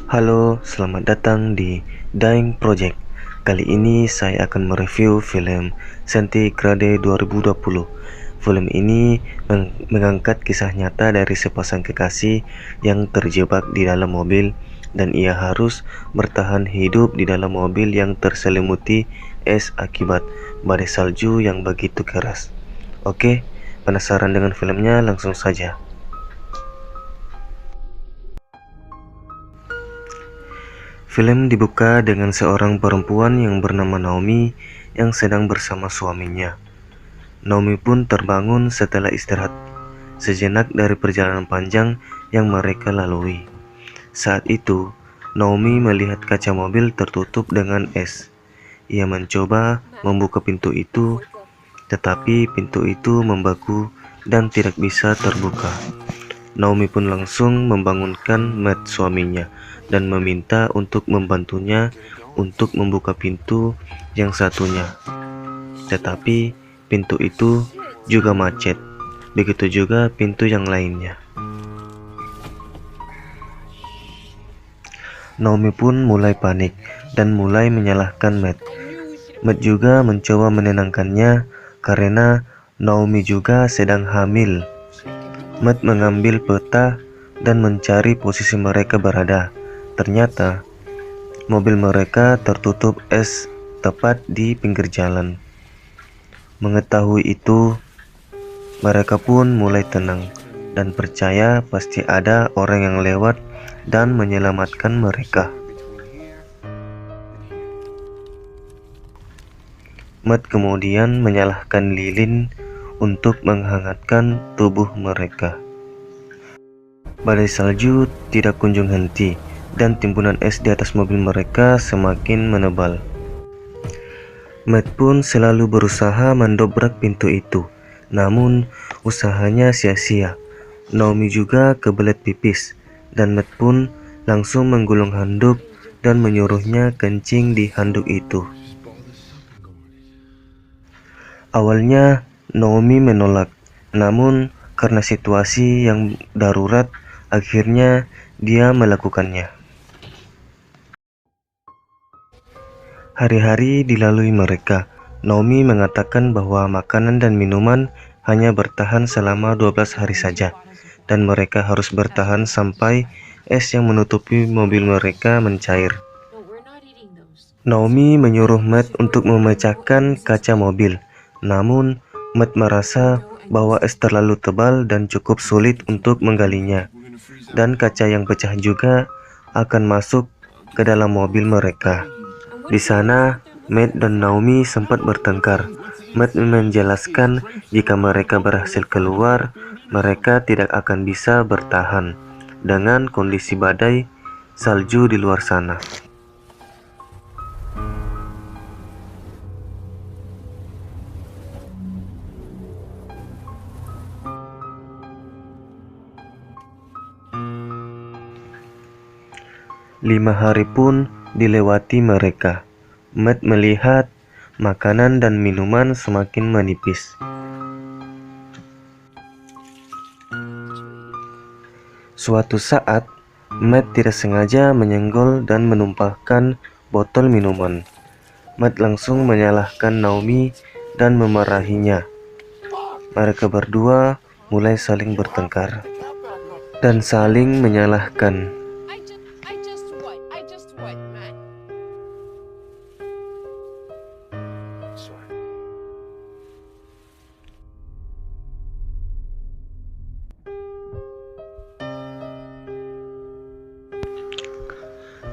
Halo, selamat datang di Dying Project. Kali ini saya akan mereview film Centigrade 2020. Film ini mengangkat kisah nyata dari sepasang kekasih yang terjebak di dalam mobil dan ia harus bertahan hidup di dalam mobil yang terselimuti es akibat badai salju yang begitu keras. Oke, penasaran dengan filmnya? Langsung saja. Film dibuka dengan seorang perempuan yang bernama Naomi yang sedang bersama suaminya. Naomi pun terbangun setelah istirahat sejenak dari perjalanan panjang yang mereka lalui. Saat itu, Naomi melihat kaca mobil tertutup dengan es. Ia mencoba membuka pintu itu, tetapi pintu itu membeku dan tidak bisa terbuka. Naomi pun langsung membangunkan Matt suaminya dan meminta untuk membantunya untuk membuka pintu yang satunya. Tetapi pintu itu juga macet, begitu juga pintu yang lainnya. Naomi pun mulai panik dan mulai menyalahkan Matt. Matt juga mencoba menenangkannya karena Naomi juga sedang hamil. Matt mengambil peta dan mencari posisi mereka berada. Ternyata mobil mereka tertutup es tepat di pinggir jalan. Mengetahui itu, mereka pun mulai tenang dan percaya pasti ada orang yang lewat dan menyelamatkan mereka. Matt kemudian menyalahkan lilin untuk menghangatkan tubuh mereka. Badai salju tidak kunjung henti dan timbunan es di atas mobil mereka semakin menebal. Matt pun selalu berusaha mendobrak pintu itu, namun usahanya sia-sia. Naomi juga kebelet pipis dan Matt pun langsung menggulung handuk dan menyuruhnya kencing di handuk itu. Awalnya Naomi menolak, namun karena situasi yang darurat, akhirnya dia melakukannya. Hari-hari dilalui mereka. Naomi mengatakan bahwa makanan dan minuman hanya bertahan selama 12 hari saja, dan mereka harus bertahan sampai es yang menutupi mobil mereka mencair. Naomi menyuruh Matt untuk memecahkan kaca mobil, namun Matt merasa bahwa es terlalu tebal dan cukup sulit untuk menggalinya, dan kaca yang pecah juga akan masuk ke dalam mobil mereka. Di sana, Matt dan Naomi sempat bertengkar. Matt menjelaskan jika mereka berhasil keluar, mereka tidak akan bisa bertahan dengan kondisi badai salju di luar sana. Lima hari pun dilewati mereka. Matt melihat makanan dan minuman semakin menipis. Suatu saat, Matt tidak sengaja menyenggol dan menumpahkan botol minuman. Matt langsung menyalahkan Naomi dan memarahinya. Mereka berdua mulai saling bertengkar dan saling menyalahkan.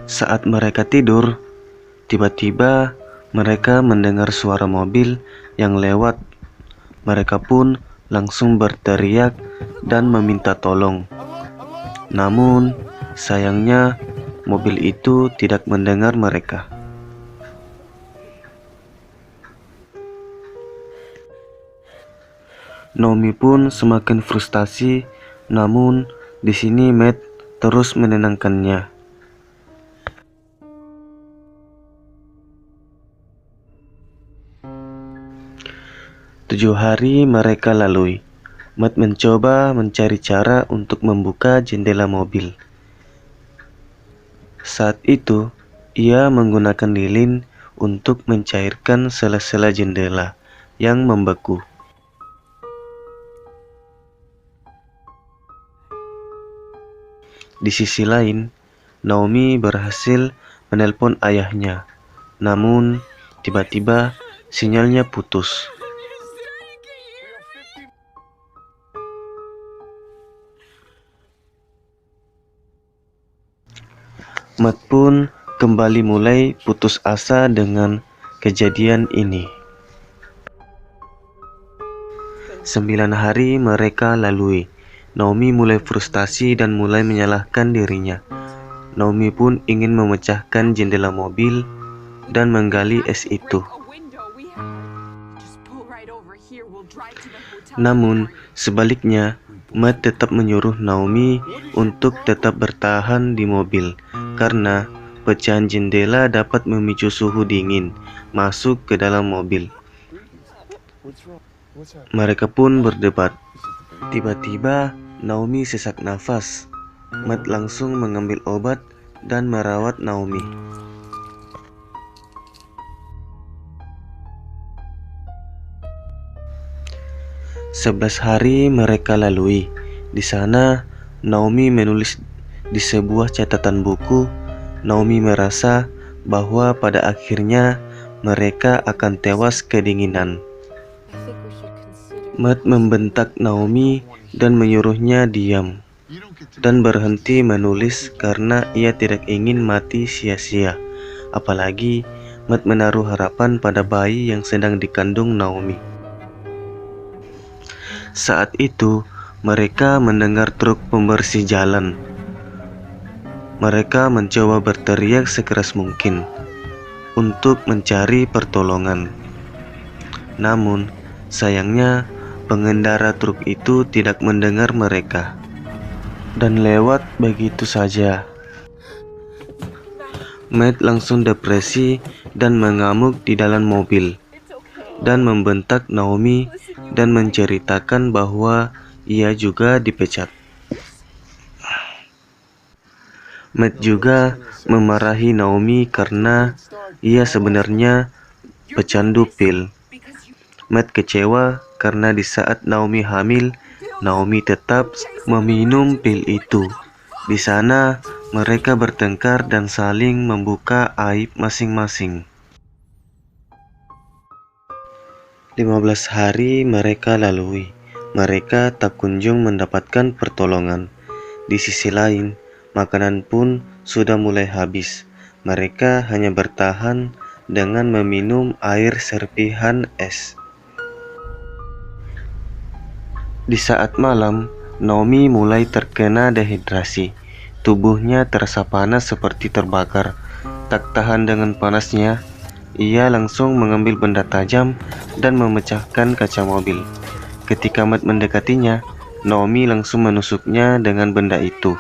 Saat mereka tidur, tiba-tiba mereka mendengar suara mobil yang lewat. Mereka pun langsung berteriak dan meminta tolong. Namun, sayangnya mobil itu tidak mendengar mereka. Naomi pun semakin frustasi, namun di sini Matt terus menenangkannya. 7 hari mereka lalui. Matt mencoba mencari cara untuk membuka jendela mobil. Saat itu, ia menggunakan lilin untuk mencairkan sela-sela jendela yang membeku. Di sisi lain, Naomi berhasil menelpon ayahnya, namun tiba-tiba sinyalnya putus. Matt pun kembali mulai putus asa dengan kejadian ini. 9 hari mereka lalui. Naomi mulai frustasi dan mulai menyalahkan dirinya. Naomi pun ingin memecahkan jendela mobil dan menggali es itu. Namun, sebaliknya, Matt tetap menyuruh Naomi untuk tetap bertahan di mobil karena pecahan jendela dapat memicu suhu dingin masuk ke dalam mobil. Mereka pun berdebat. Tiba-tiba, Naomi sesak nafas. Matt langsung mengambil obat dan merawat Naomi. Sebelas hari mereka lalui. Di sana, Naomi menulis di sebuah catatan buku. Naomi merasa bahwa pada akhirnya mereka akan tewas kedinginan. Matt membentak Naomi dan menyuruhnya diam dan berhenti menulis karena ia tidak ingin mati sia-sia. Apalagi Matt menaruh harapan pada bayi yang sedang dikandung Naomi. Saat itu, mereka mendengar truk pembersih jalan. Mereka mencoba berteriak sekeras mungkin untuk mencari pertolongan. Namun, sayangnya pengendara truk itu tidak mendengar mereka dan lewat begitu saja. Matt langsung depresi dan mengamuk di dalam mobil dan membentak Naomi dan menceritakan bahwa ia juga dipecat. Matt juga memarahi Naomi karena ia sebenarnya pecandu pil. Matt kecewa karena di saat Naomi hamil, Naomi tetap meminum pil itu. Di sana, mereka bertengkar dan saling membuka aib masing-masing. 15 hari mereka lalui. Mereka tak kunjung mendapatkan pertolongan. Di sisi lain, makanan pun sudah mulai habis. Mereka hanya bertahan dengan meminum air serpihan es. Di saat malam, Naomi mulai terkena dehidrasi. Tubuhnya terasa panas seperti terbakar. Tak tahan dengan panasnya, ia langsung mengambil benda tajam dan memecahkan kaca mobil. Ketika Matt mendekatinya, Naomi langsung menusuknya dengan benda itu.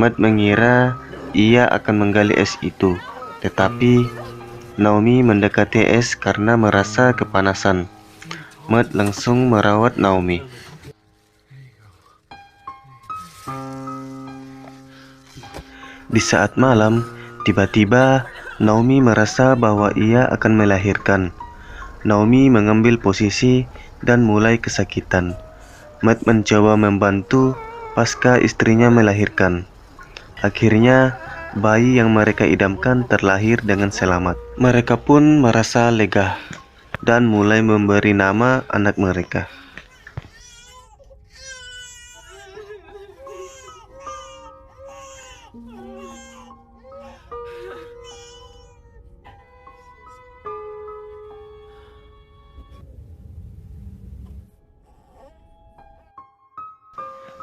Matt mengira ia akan menggali es itu, tetapi Naomi mendekati es karena merasa kepanasan. Matt langsung merawat Naomi. Di saat malam, tiba-tiba Naomi merasa bahwa ia akan melahirkan. Naomi mengambil posisi dan mulai kesakitan. Matt mencoba membantu pasca istrinya melahirkan. Akhirnya, bayi yang mereka idamkan terlahir dengan selamat. Mereka pun merasa lega dan mulai memberi nama anak mereka.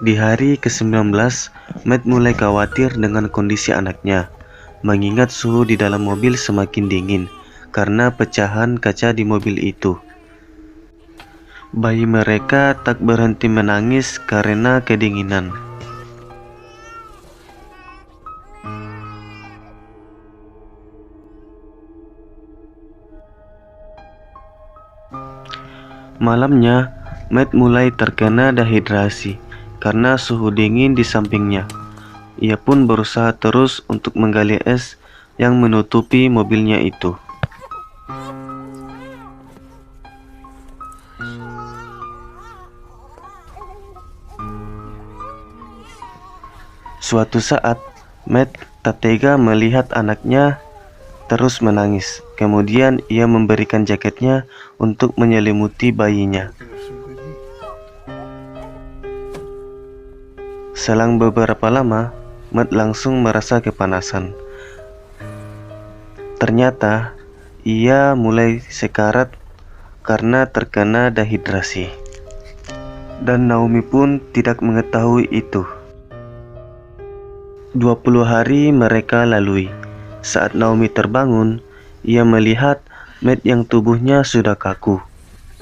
Di hari ke-19, Matt mulai khawatir dengan kondisi anaknya, mengingat suhu di dalam mobil semakin dingin karena pecahan kaca di mobil itu. Bayi mereka tak berhenti menangis karena kedinginan. Malamnya, Matt mulai terkena dehidrasi karena suhu dingin di sampingnya. Ia pun berusaha terus untuk menggali es yang menutupi mobilnya itu. Suatu saat, Matt tak tega melihat anaknya terus menangis. Kemudian ia memberikan jaketnya untuk menyelimuti bayinya. Selang beberapa lama, Matt langsung merasa kepanasan. Ternyata ia mulai sekarat karena terkena dehidrasi. Dan Naomi pun tidak mengetahui itu. 20 hari mereka lalui. Saat Naomi terbangun, ia melihat Matt yang tubuhnya sudah kaku.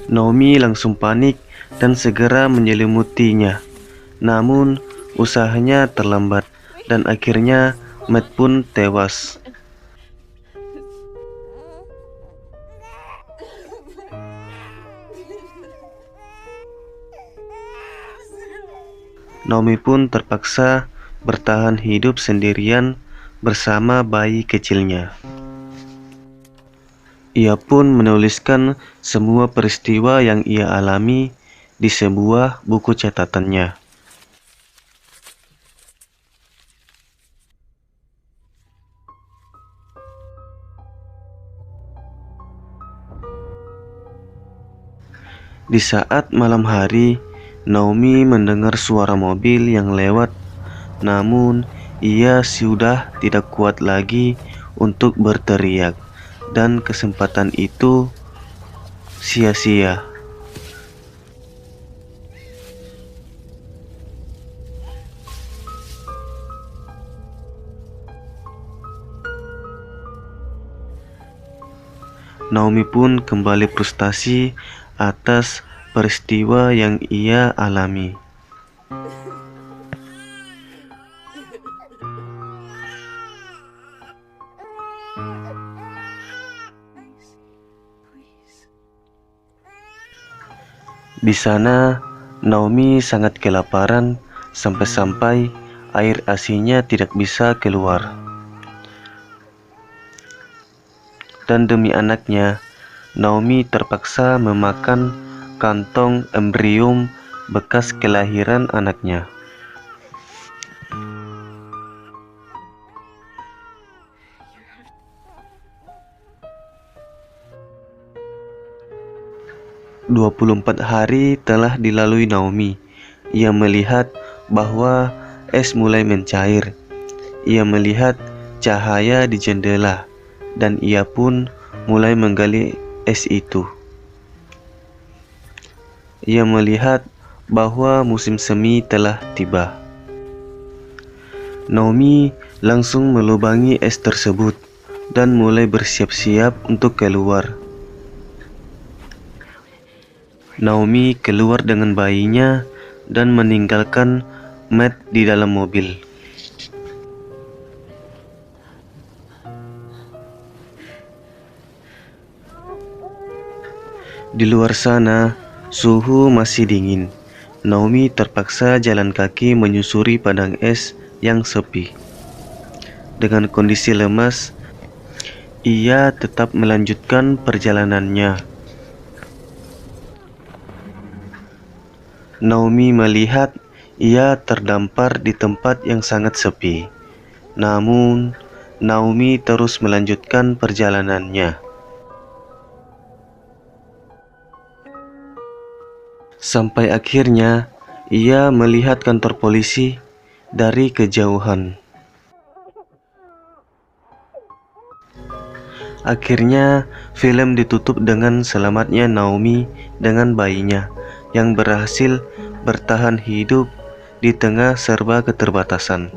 Naomi langsung panik dan segera menyelimutinya. Namun, usahanya terlambat dan akhirnya Matt pun tewas. Naomi pun terpaksa bertahan hidup sendirian bersama bayi kecilnya. Ia pun menuliskan semua peristiwa yang ia alami di sebuah buku catatannya. Di saat malam hari, Naomi mendengar suara mobil yang lewat. Namun, ia sudah tidak kuat lagi untuk berteriak, dan kesempatan itu sia-sia. Naomi pun kembali frustasi atas peristiwa yang ia alami. Di sana, Naomi sangat kelaparan sampai-sampai air ASI-nya tidak bisa keluar. Dan demi anaknya, Naomi terpaksa memakan kantong embrio bekas kelahiran anaknya. "24 hari telah dilalui Naomi. Ia melihat bahwa es mulai mencair. Ia melihat cahaya di jendela, dan ia pun mulai menggali es itu. Ia melihat bahwa musim semi telah tiba. Naomi langsung melubangi es tersebut dan mulai bersiap-siap untuk keluar. Naomi keluar dengan bayinya dan meninggalkan Matt di dalam mobil. Di luar sana, suhu masih dingin. Naomi terpaksa jalan kaki menyusuri padang es yang sepi. Dengan kondisi lemas, ia tetap melanjutkan perjalanannya. Naomi melihat ia terdampar di tempat yang sangat sepi. Namun, Naomi terus melanjutkan perjalanannya. Sampai akhirnya, ia melihat kantor polisi dari kejauhan. Akhirnya, film ditutup dengan selamatnya Naomi dengan bayinya yang berhasil bertahan hidup di tengah serba keterbatasan.